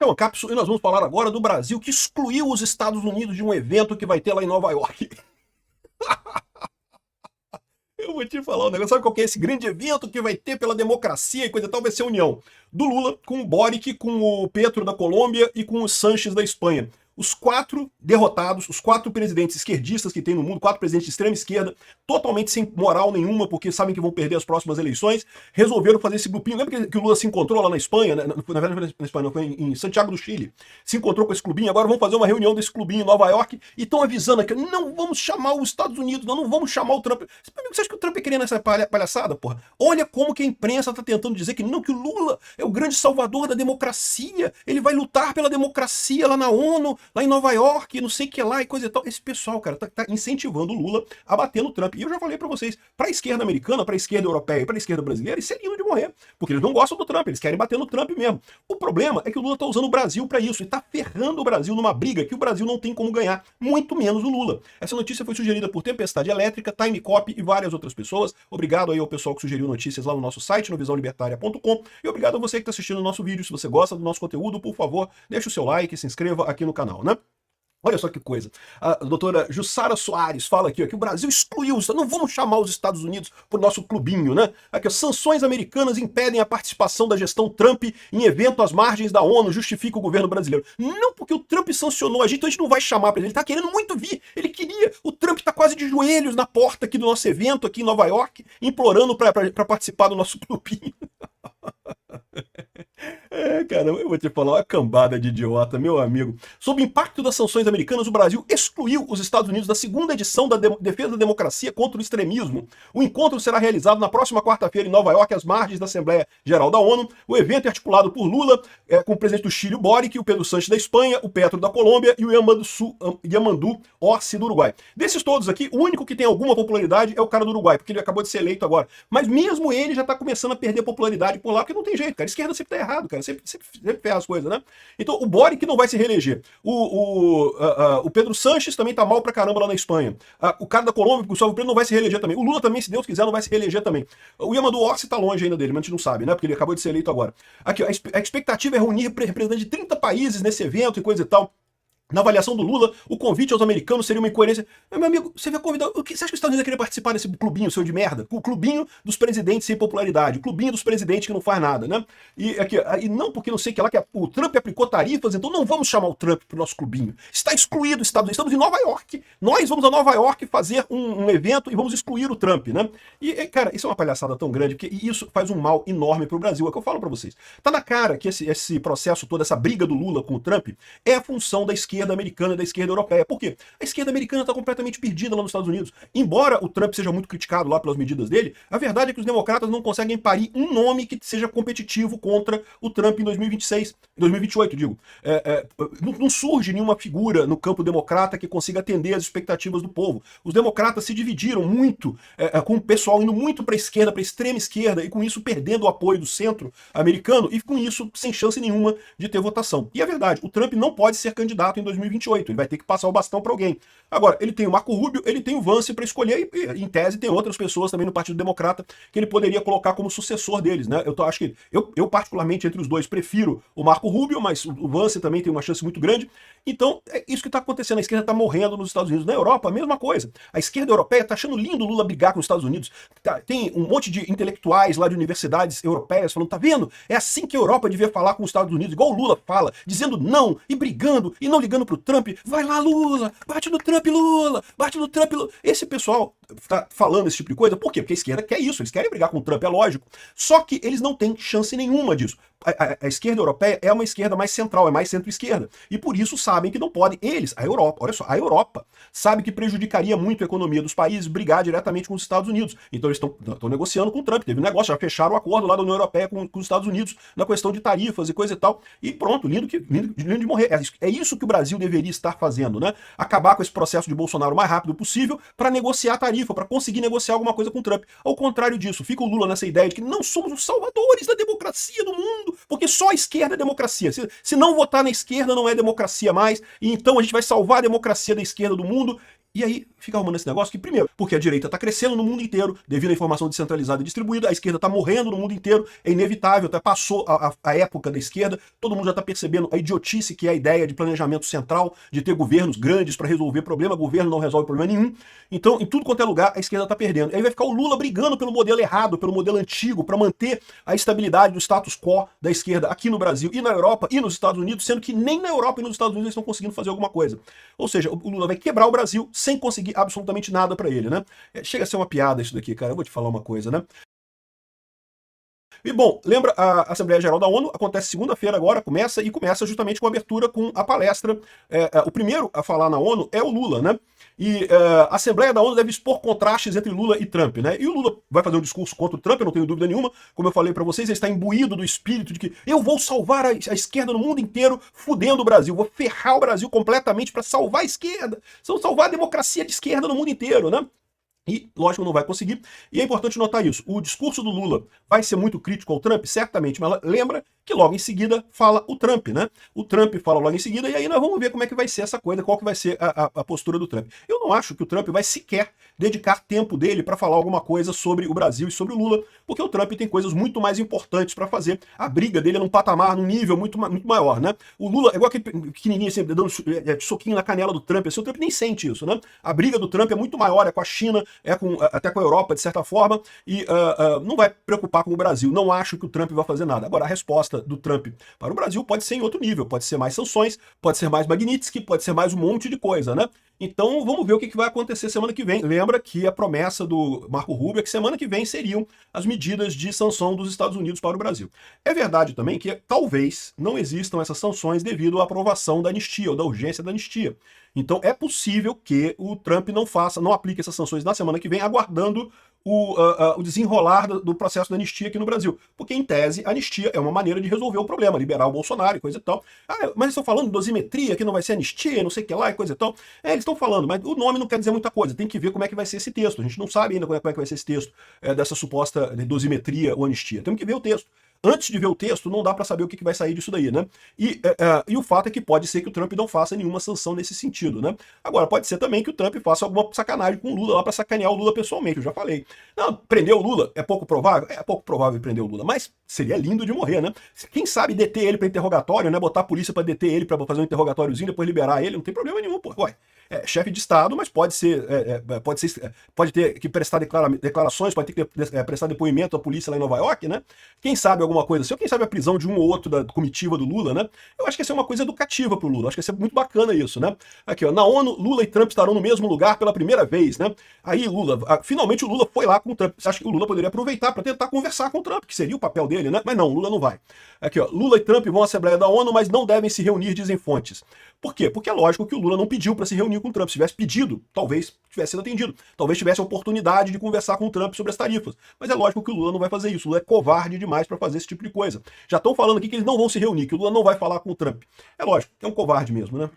É uma cápsula e nós vamos falar agora do Brasil que excluiu os Estados Unidos de um evento que vai ter lá em Nova York. Eu vou te falar um negócio, sabe qual que é esse grande evento que vai ter pela democracia e coisa e tal? Vai ser a união do Lula com o Boric, com o Petro da Colômbia e com o Sanches da Espanha. Os 4 derrotados, os 4 presidentes esquerdistas que tem no mundo, 4 presidentes de extrema esquerda, totalmente sem moral nenhuma, porque sabem que vão perder as próximas eleições, resolveram fazer esse grupinho. Lembra que o Lula se encontrou lá na Espanha, né? Na verdade não foi na Espanha, não, foi em Santiago do Chile, se encontrou com esse clubinho, agora vão fazer uma reunião desse clubinho em Nova York e estão avisando aqui, não vamos chamar os Estados Unidos, não vamos chamar o Trump. Você acha que o Trump é querendo essa palhaçada, porra? Olha como que a imprensa está tentando dizer que não, que o Lula é o grande salvador da democracia, ele vai lutar pela democracia lá na ONU, lá em Nova York, não sei o que lá e coisa e tal. Esse pessoal, cara, tá incentivando o Lula a bater no Trump. E eu já falei pra vocês, pra esquerda americana, pra esquerda europeia e pra esquerda brasileira, isso é lindo de morrer. Porque eles não gostam do Trump, eles querem bater no Trump mesmo. O problema é que o Lula tá usando o Brasil pra isso e tá ferrando o Brasil numa briga que o Brasil não tem como ganhar, muito menos o Lula. Essa notícia foi sugerida por Tempestade Elétrica, Time Copy e várias outras pessoas. Obrigado aí ao pessoal que sugeriu notícias lá no nosso site, no visãolibertaria.com. E obrigado a você que tá assistindo o nosso vídeo. Se você gosta do nosso conteúdo, por favor, deixa o seu like e se inscreva aqui no canal, né? Olha só que coisa. A doutora Jussara Soares fala aqui, ó, que o Brasil excluiu, não vamos chamar os Estados Unidos pro nosso clubinho, né? Aqui, ó, sanções americanas impedem a participação da gestão Trump em evento às margens da ONU, justifica o governo brasileiro. Não porque o Trump sancionou a gente, então a gente não vai chamar pra ele. Ele tá querendo muito vir, ele queria. O Trump tá quase de joelhos na porta aqui do nosso evento, aqui em Nova York, implorando pra participar do nosso clubinho. É, cara, eu vou te falar, uma cambada de idiota, meu amigo. Sob o impacto das sanções americanas, o Brasil excluiu os Estados Unidos da segunda edição da Defesa da Democracia contra o Extremismo. O encontro será realizado na próxima quarta-feira em Nova York, às margens da Assembleia Geral da ONU. O evento é articulado por Lula, com o presidente do Chile, o Boric, o Pedro Sanches da Espanha, o Petro da Colômbia e o Yamandu Orsi do Uruguai. Desses todos aqui, o único que tem alguma popularidade é o cara do Uruguai, porque ele acabou de ser eleito agora. Mas mesmo ele já tá começando a perder popularidade por lá, porque não tem jeito, cara. A esquerda sempre tá errado, cara. Sempre ferra as coisas, né? Então, o Boric não vai se reeleger. O Pedro Sanches também tá mal pra caramba lá na Espanha. O cara da Colômbia, o Gustavo Petro, não vai se reeleger também. O Lula também, se Deus quiser, não vai se reeleger também. O Yamandu Orsi tá longe ainda dele, mas a gente não sabe, né? Porque ele acabou de ser eleito agora. Aqui, ó, a expectativa é reunir representantes de 30 países nesse evento e coisa e tal. Na avaliação do Lula, o convite aos americanos seria uma incoerência. Meu amigo, você vai convidar. Você acha que os Estados Unidos vai querer participar desse clubinho seu de merda? O clubinho dos presidentes sem popularidade. O clubinho dos presidentes que não faz nada, né? E não porque não sei que lá, que o Trump aplicou tarifas, então não vamos chamar o Trump pro nosso clubinho. Está excluído os Estados Unidos. Estamos em Nova York. Nós vamos a Nova York fazer um evento e vamos excluir o Trump, né? Cara, isso é uma palhaçada tão grande, porque isso faz um mal enorme pro Brasil. É o que eu falo pra vocês. Tá na cara que esse processo todo, essa briga do Lula com o Trump, é a função da esquerda americana e da esquerda europeia. Por quê? A esquerda americana está completamente perdida lá nos Estados Unidos. Embora o Trump seja muito criticado lá pelas medidas dele, a verdade é que os democratas não conseguem parir um nome que seja competitivo contra o Trump em 2026, 2028, digo. Não surge nenhuma figura no campo democrata que consiga atender às expectativas do povo. Os democratas se dividiram muito, com o pessoal indo muito para a esquerda, para a extrema esquerda, e com isso perdendo o apoio do centro americano, e com isso sem chance nenhuma de ter votação. E é verdade, o Trump não pode ser candidato em 2028. Ele vai ter que passar o bastão para alguém. Agora, ele tem o Marco Rubio, ele tem o Vance para escolher, e em tese tem outras pessoas também no Partido Democrata que ele poderia colocar como sucessor deles, né? Acho que eu particularmente entre os dois prefiro o Marco Rubio, mas o Vance também tem uma chance muito grande. Então, é isso que está acontecendo. A esquerda está morrendo nos Estados Unidos. Na Europa, a mesma coisa. A esquerda europeia está achando lindo o Lula brigar com os Estados Unidos. Tem um monte de intelectuais lá de universidades europeias falando, tá vendo? É assim que a Europa devia falar com os Estados Unidos, igual o Lula fala, dizendo não, e brigando, e não ligando pro Trump. Vai lá, Lula! Bate no Trump, Lula! Bate no Trump, Lula! Esse pessoal tá falando esse tipo de coisa. Por quê? Porque a esquerda quer isso. Eles querem brigar com o Trump, é lógico. Só que eles não têm chance nenhuma disso. A esquerda europeia é uma esquerda mais central, é mais centro-esquerda. E por isso sabem que não podem. Eles, a Europa, olha só, a Europa sabe que prejudicaria muito a economia dos países brigar diretamente com os Estados Unidos. Então eles estão negociando com o Trump. Teve um negócio, já fecharam o acordo lá da União Europeia com os Estados Unidos na questão de tarifas e coisa e tal. E pronto, lindo de morrer. É isso que o Brasil deveria estar fazendo, né? Acabar com esse processo de Bolsonaro o mais rápido possível para negociar a tarifa, para conseguir negociar alguma coisa com o Trump. Ao contrário disso, fica o Lula nessa ideia de que não somos os salvadores da democracia do mundo, porque só a esquerda é democracia. Se não votar na esquerda não é democracia mais, e então a gente vai salvar a democracia da esquerda do mundo. E aí fica arrumando esse negócio que, primeiro, porque a direita está crescendo no mundo inteiro, devido à informação descentralizada e distribuída, a esquerda está morrendo no mundo inteiro, é inevitável, até passou a época da esquerda, todo mundo já está percebendo a idiotice que é a ideia de planejamento central, de ter governos grandes para resolver problema, governo não resolve problema nenhum. Então, em tudo quanto é lugar, a esquerda está perdendo. Aí vai ficar o Lula brigando pelo modelo errado, pelo modelo antigo, para manter a estabilidade do status quo da esquerda aqui no Brasil e na Europa e nos Estados Unidos, sendo que nem na Europa e nos Estados Unidos eles estão conseguindo fazer alguma coisa. Ou seja, o Lula vai quebrar o Brasil sem conseguir absolutamente nada para ele, né? Chega a ser uma piada isso daqui, cara. Eu vou te falar uma coisa, né? E bom, lembra, a Assembleia Geral da ONU acontece segunda-feira agora, começa justamente com a abertura com a palestra. O primeiro a falar na ONU é o Lula, né? E a Assembleia da ONU deve expor contrastes entre Lula e Trump, né? E o Lula vai fazer um discurso contra o Trump, eu não tenho dúvida nenhuma. Como eu falei para vocês, ele está imbuído do espírito de que eu vou salvar a esquerda no mundo inteiro, fudendo o Brasil, vou ferrar o Brasil completamente para salvar a esquerda, salvar a democracia de esquerda no mundo inteiro, né? E, lógico, não vai conseguir. E é importante notar isso. O discurso do Lula vai ser muito crítico ao Trump? Certamente, mas lembra que logo em seguida fala o Trump, né? O Trump fala logo em seguida e aí nós vamos ver como é que vai ser essa coisa, qual que vai ser a postura do Trump. Eu não acho que o Trump vai sequer dedicar tempo dele para falar alguma coisa sobre o Brasil e sobre o Lula, porque o Trump tem coisas muito mais importantes para fazer. A briga dele é num patamar, num nível muito maior, né? O Lula é igual aquele pequenininho sempre dando soquinho na canela do Trump, assim, o Trump nem sente isso, né? A briga do Trump é muito maior, é com a China, até com a Europa, de certa forma, e não vai preocupar com o Brasil. Não acho que o Trump vai fazer nada. Agora, a resposta do Trump para o Brasil pode ser em outro nível, pode ser mais sanções, pode ser mais Magnitsky, pode ser mais um monte de coisa, né? Então, vamos ver o que vai acontecer semana que vem. Lembra que a promessa do Marco Rubio é que semana que vem seriam as medidas de sanção dos Estados Unidos para o Brasil. É verdade também que talvez não existam essas sanções devido à aprovação da anistia, ou da urgência da anistia. Então, é possível que o Trump não aplique essas sanções na semana que vem, aguardando o desenrolar do processo da anistia aqui no Brasil. Porque, em tese, a anistia é uma maneira de resolver o problema, liberar o Bolsonaro e coisa e tal. Mas eles estão falando de dosimetria, que não vai ser anistia, não sei o que lá e coisa e tal. Eles estão falando, mas o nome não quer dizer muita coisa. Tem que ver como é que vai ser esse texto. A gente não sabe ainda como é que vai ser esse texto dessa suposta dosimetria ou anistia. Temos que ver o texto. Antes de ver o texto, não dá para saber o que vai sair disso daí, né? E o fato é que pode ser que o Trump não faça nenhuma sanção nesse sentido, né? Agora, pode ser também que o Trump faça alguma sacanagem com o Lula lá para sacanear o Lula pessoalmente, eu já falei. Não, prender o Lula é pouco provável? É pouco provável prender o Lula, mas seria lindo de morrer, né? Quem sabe deter ele para interrogatório, né? Botar a polícia para deter ele, para fazer um interrogatóriozinho, depois liberar ele, não tem problema nenhum, pô. Ué, chefe de Estado, mas pode ter que prestar declarações, pode ter que prestar depoimento à polícia lá em Nova York, né? Quem sabe alguma coisa assim, ou quem sabe a prisão de um ou outro da comitiva do Lula, né? Eu acho que ia ser uma coisa educativa pro Lula, acho que ia ser muito bacana isso, né? Aqui, ó, na ONU, Lula e Trump estarão no mesmo lugar pela primeira vez, né? Aí finalmente o Lula foi lá com o Trump. Você acha que o Lula poderia aproveitar para tentar conversar com o Trump, que seria o papel dele, né? Mas não, o Lula não vai. Aqui, ó, Lula e Trump vão à Assembleia da ONU, mas não devem se reunir, dizem fontes. Por quê? Porque é lógico que o Lula não pediu para se reunir com o Trump. Se tivesse pedido, talvez tivesse sido atendido. Talvez tivesse a oportunidade de conversar com o Trump sobre as tarifas. Mas é lógico que o Lula não vai fazer isso. O Lula é covarde demais para fazer esse tipo de coisa. Já estão falando aqui que eles não vão se reunir, que o Lula não vai falar com o Trump. É lógico, é um covarde mesmo, né?